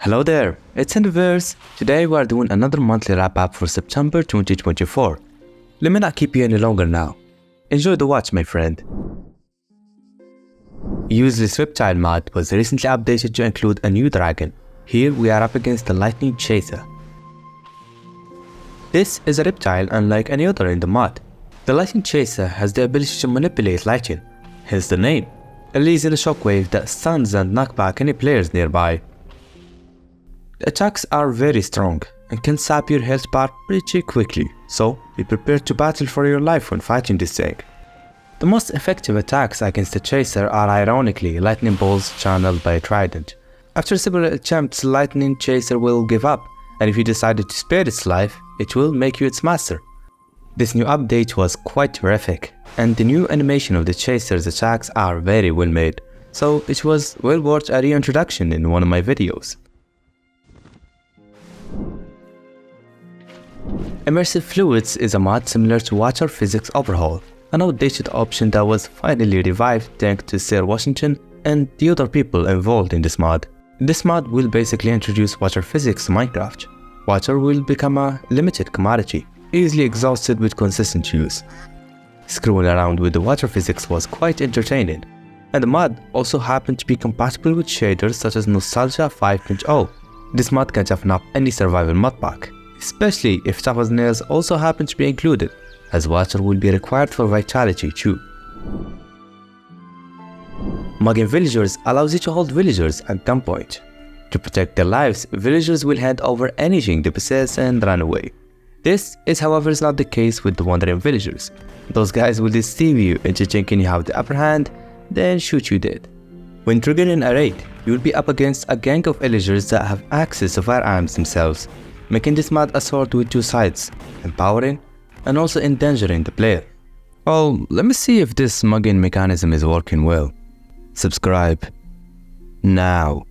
Hello there, it's EnderVerse. Today we are doing another monthly wrap-up for September 2024. Let me not keep you any longer now. Enjoy the watch, my friend. Useless Reptile mod was recently updated to include a new dragon. Here we are up against the Lightning Chaser. This is a reptile unlike any other in the mod. The Lightning Chaser has the ability to manipulate lightning, hence the name. It releases a shockwave that stuns and knocks back any players nearby. The attacks are very strong and can sap your health bar pretty quickly, so be prepared to battle for your life when fighting this thing. The most effective attacks against the Chaser are ironically lightning bolts channeled by a trident. After several attempts, Lightning Chaser will give up, and if you decided to spare its life, it will make you its master. This new update was quite terrific, and the new animation of the Chaser's attacks are very well made, so it was well worth a reintroduction in one of my videos. Immersive Fluids is a mod similar to Water Physics Overhaul, an outdated option that was finally revived thanks to Sir Washington and the other people involved in this mod. This mod will basically introduce water physics to Minecraft. Water will become a limited commodity, easily exhausted with consistent use. Screwing around with the water physics was quite entertaining, and the mod also happened to be compatible with shaders such as Nostalgia 5.0. This mod can toughen up any survival mod pack, especially if Tough as Nails also happen to be included, as water will be required for vitality too. Mugging villagers allows you to hold villagers at gunpoint. To protect their lives, villagers will hand over anything they possess and run away. This is however not the case with the wandering villagers. Those guys will deceive you into thinking you have the upper hand, then shoot you dead. When triggering a raid, you will be up against a gang of villagers that have access to firearms themselves, making this mod a sword with two sides, empowering and also endangering the player. Well, let me see if this mugging mechanism is working well. Subscribe now.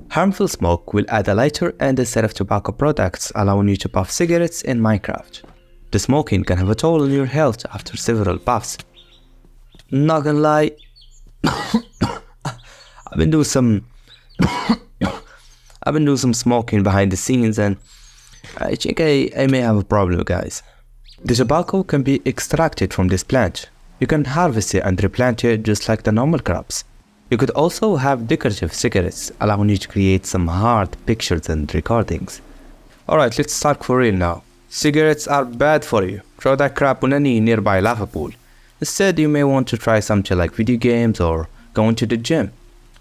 Harmful smoke will add a lighter and a set of tobacco products, allowing you to puff cigarettes in Minecraft. The smoking can have a toll on your health after several puffs. Not gonna lie, I've been doing some smoking behind the scenes, and I think I may have a problem, guys. The tobacco can be extracted from this plant. You can harvest it and replant it just like the normal crops. You could also have decorative cigarettes, allowing you to create some hard pictures and recordings. Alright, let's talk for real now. Cigarettes are bad for you. Throw that crap on any nearby lava pool. Instead, you may want to try something like video games or going to the gym.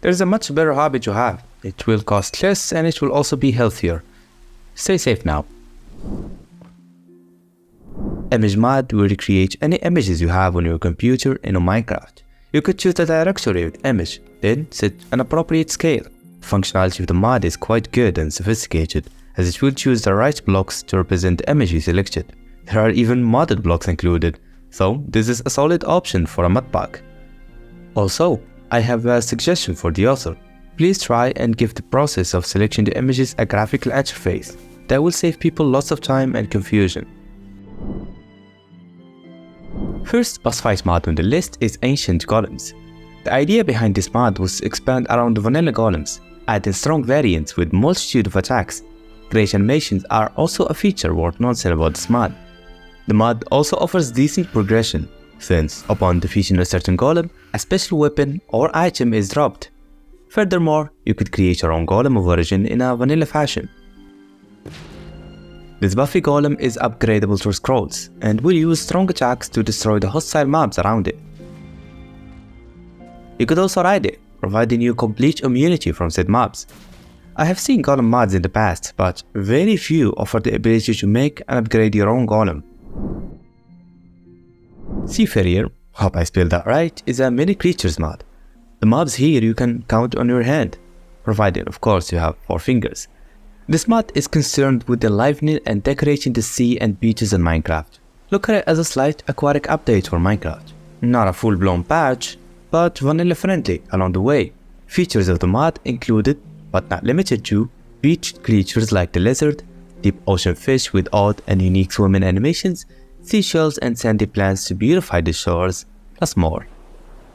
There's a much better hobby to have. It will cost less and it will also be healthier. Stay safe now. Image mod will recreate any images you have on your computer in Minecraft. You could choose the directory of the image, then set an appropriate scale. The functionality of the mod is quite good and sophisticated, as it will choose the right blocks to represent the image you selected. There are even modded blocks included, so this is a solid option for a mod pack. Also, I have a suggestion for the author. Please try and give the process of selecting the images a graphical interface. That will save people lots of time and confusion. First boss fight mod on the list is Ancient Golems. The idea behind this mod was to expand around the vanilla golems, adding strong variants with multitude of attacks. Great animations are also a feature worth noticing about this mod. The mod also offers decent progression, since upon defeating a certain golem, a special weapon or item is dropped. Furthermore, you could create your own golem of origin in a vanilla fashion. This buffy golem is upgradable through scrolls, and will use strong attacks to destroy the hostile mobs around it. You could also ride it, providing you complete immunity from said mobs. I have seen golem mods in the past, but very few offer the ability to make and upgrade your own golem. Seafarer, hope I spelled that right, is a mini creatures mod. The mobs here you can count on your hand, provided of course you have 4 fingers. This mod is concerned with enlivening and decorating the sea and beaches in Minecraft. Look at it as a slight aquatic update for Minecraft. Not a full-blown patch, but vanilla friendly along the way. Features of the mod included, but not limited to, beach creatures like the lizard, deep ocean fish with odd and unique swimming animations, seashells and sandy plants to beautify the shores, plus more.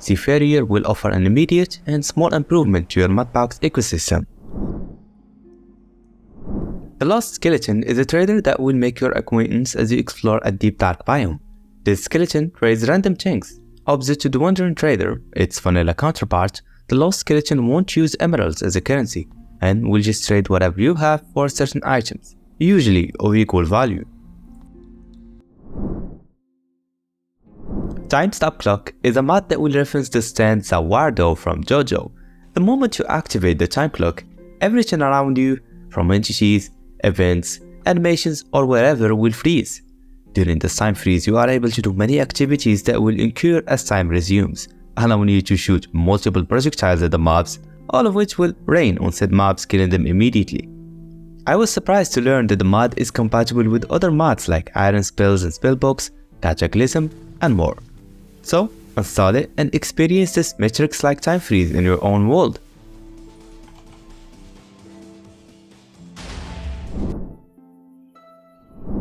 Seafarer will offer an immediate and small improvement to your mudbox ecosystem. The Lost Skeleton is a trader that will make your acquaintance as you explore a deep dark biome. This skeleton trades random things. Opposite to the Wandering Trader, its vanilla counterpart, the Lost Skeleton won't use emeralds as a currency and will just trade whatever you have for certain items, usually of equal value. TimeStopClock is a mod that will reference the stand Zawardo from JoJo. The moment you activate the time clock, everything around you, from entities, events, animations, or wherever will freeze. During this time freeze, you are able to do many activities that will occur as time resumes, allowing you to shoot multiple projectiles at the mobs, all of which will rain on said mobs, killing them immediately. I was surprised to learn that the mod is compatible with other mods like Iron Spells and Spellbooks, Cataclysm, and more. So, install it and experience this Matrix-like time freeze in your own world.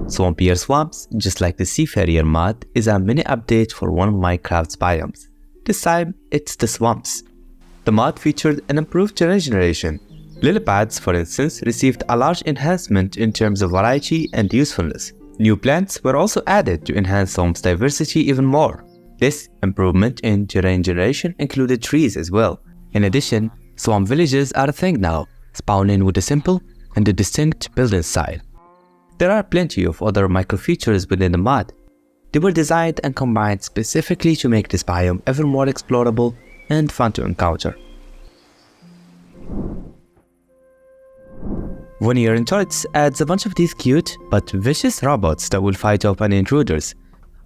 Swampier Swamps, just like the Seafarer mod, is a mini update for one of Minecraft's biomes. This time, it's the swamps. The mod featured an improved terrain generation. Lily pads, for instance, received a large enhancement in terms of variety and usefulness. New plants were also added to enhance swamp's diversity even more. This improvement in terrain generation included trees as well. In addition, swamp villages are a thing now, spawning with a simple and a distinct building style. There are plenty of other micro-features within the mod. They were designed and combined specifically to make this biome ever more explorable and fun to encounter. Vouniern turrets adds a bunch of these cute but vicious robots that will fight off any intruders.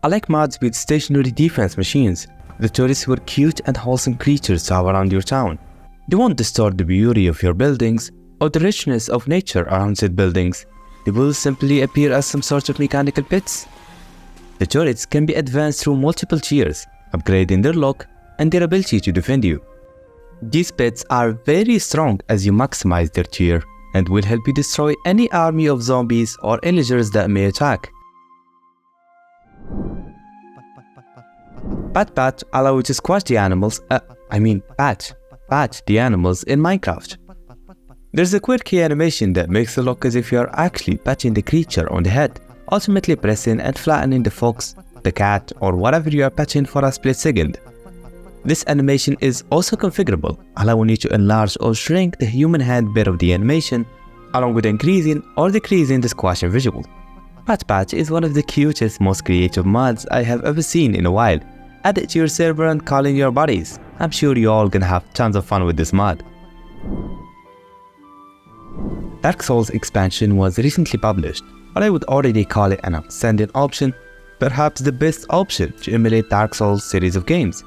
I like mods with stationary defense machines. The turrets were cute and wholesome creatures to have around your town. They won't distort the beauty of your buildings or the richness of nature around said buildings. They will simply appear as some sort of mechanical pits. The turrets can be advanced through multiple tiers, upgrading their lock and their ability to defend you. These pits are very strong as you maximize their tier and will help you destroy any army of zombies or illagers that may attack. PatPat allows you to squash the animals, pat the animals in Minecraft. There's a quirky animation that makes it look as if you are actually patting the creature on the head, ultimately pressing and flattening the fox, the cat, or whatever you are patting for a split second. This animation is also configurable, allowing you to enlarge or shrink the human hand bit of the animation, along with increasing or decreasing the squashing visual. PatPat is one of the cutest, most creative mods I have ever seen in a while. Add it to your server and call in your buddies. I'm sure you all gonna have tons of fun with this mod. Dark Souls expansion was recently published, but I would already call it an outstanding option, perhaps the best option to emulate Dark Souls series of games.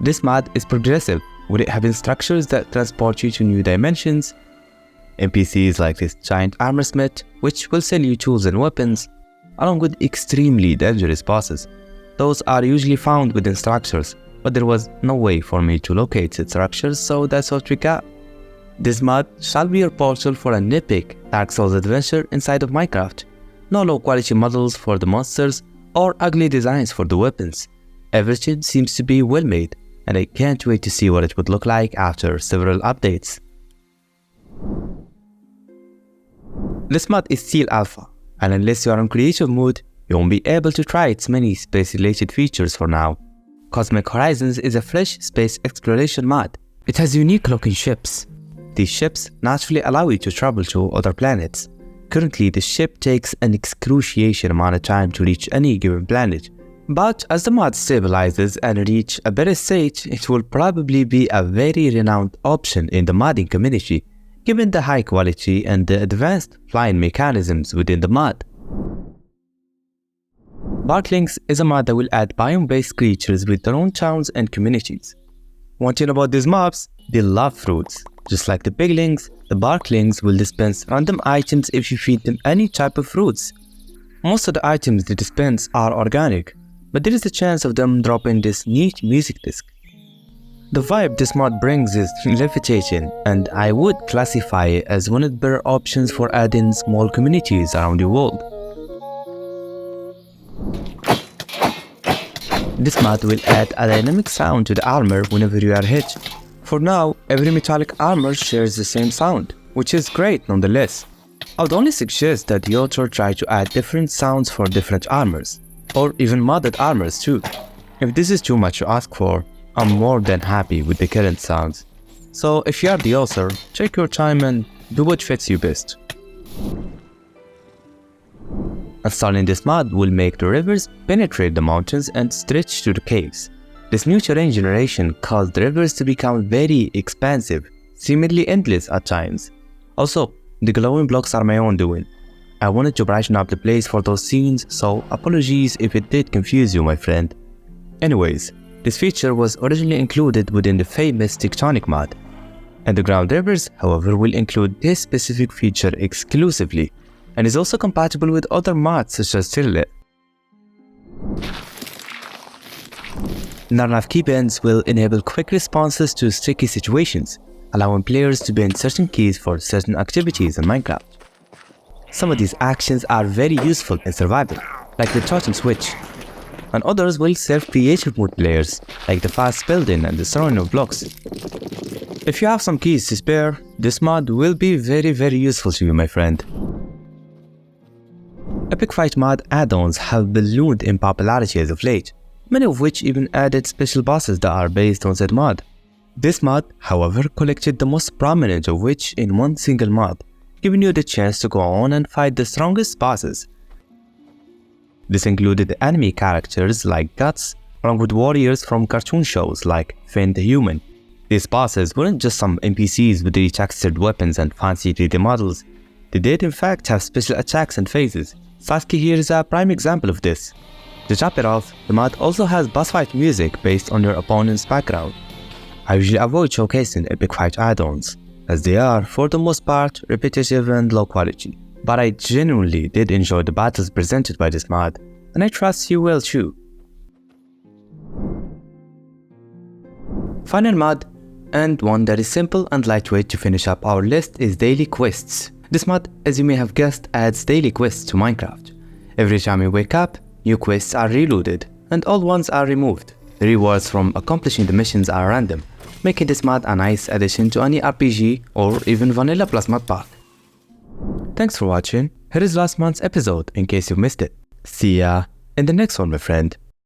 This mod is progressive, with it having structures that transport you to new dimensions, NPCs like this giant armor smith, which will sell you tools and weapons, along with extremely dangerous bosses. Those are usually found within structures, but there was no way for me to locate said structures, so that's what we got. This mod shall be your portal for an epic Dark Souls adventure inside of Minecraft. No low quality models for the monsters or ugly designs for the weapons. Everything seems to be well made, and I can't wait to see what it would look like after several updates. This mod is still alpha, and unless you are in creative mode, you won't be able to try its many space-related features for now. Cosmic Horizons is a fresh space exploration mod. It has unique looking ships. These ships naturally allow you to travel to other planets. Currently, the ship takes an excruciating amount of time to reach any given planet, but as the mod stabilizes and reach a better state, it will probably be a very renowned option in the modding community, given the high quality and the advanced flying mechanisms within the mod. Barklings is a mod that will add biome-based creatures with their own towns and communities. One thing about these mobs, they love fruits. Just like the piglings, the Barklings will dispense random items if you feed them any type of fruits. Most of the items they dispense are organic, but there is a chance of them dropping this neat music disc. The vibe this mod brings is levitating, and I would classify it as one of the better options for adding small communities around the world. This mod will add a dynamic sound to the armor whenever you are hit. For now, every metallic armor shares the same sound, which is great nonetheless. I would only suggest that the author try to add different sounds for different armors, or even modded armors too. If this is too much to ask for, I'm more than happy with the current sounds. So if you are the author, take your time and do what fits you best. Installing this mod will make the rivers penetrate the mountains and stretch to the caves. This new terrain generation caused the rivers to become very expansive, seemingly endless at times. Also, the glowing blocks are my own doing. I wanted to brighten up the place for those scenes, so apologies if it did confuse you, my friend. Anyways, this feature was originally included within the famous Tectonic mod. Underground rivers, however, will include this specific feature exclusively, and is also compatible with other mods such as Enough Keybinds will enable quick responses to sticky situations, allowing players to bend certain keys for certain activities in Minecraft. Some of these actions are very useful in survival, like the totem switch, and others will serve creative mode players, like the fast building and the throwing of blocks. If you have some keys to spare, this mod will be very useful to you, my friend. Epic Fight mod add-ons have ballooned in popularity as of late, many of which even added special bosses that are based on said mod. This mod, however, collected the most prominent of which in one single mod, giving you the chance to go on and fight the strongest bosses. This included enemy characters like Guts, along with warriors from cartoon shows like Finn the Human. These bosses weren't just some NPCs with retextured weapons and fancy 3D models. They did in fact have special attacks and phases. Sasuke here is a prime example of this. To top it off, the mod also has boss fight music based on your opponent's background. I usually avoid showcasing Epic Fight add-ons, as they are, for the most part, repetitive and low quality. But I genuinely did enjoy the battles presented by this mod, and I trust you will too. Final mod, and one that is simple and lightweight to finish up our list, is Daily Quests. This mod, as you may have guessed, adds daily quests to Minecraft. Every time you wake up, new quests are reloaded, and old ones are removed. The rewards from accomplishing the missions are random, making this mod a nice addition to any RPG or even VanillaPLUS mod pack. Thanks for watching. Here is last month's episode in case you missed it. See ya in the next one, my friend.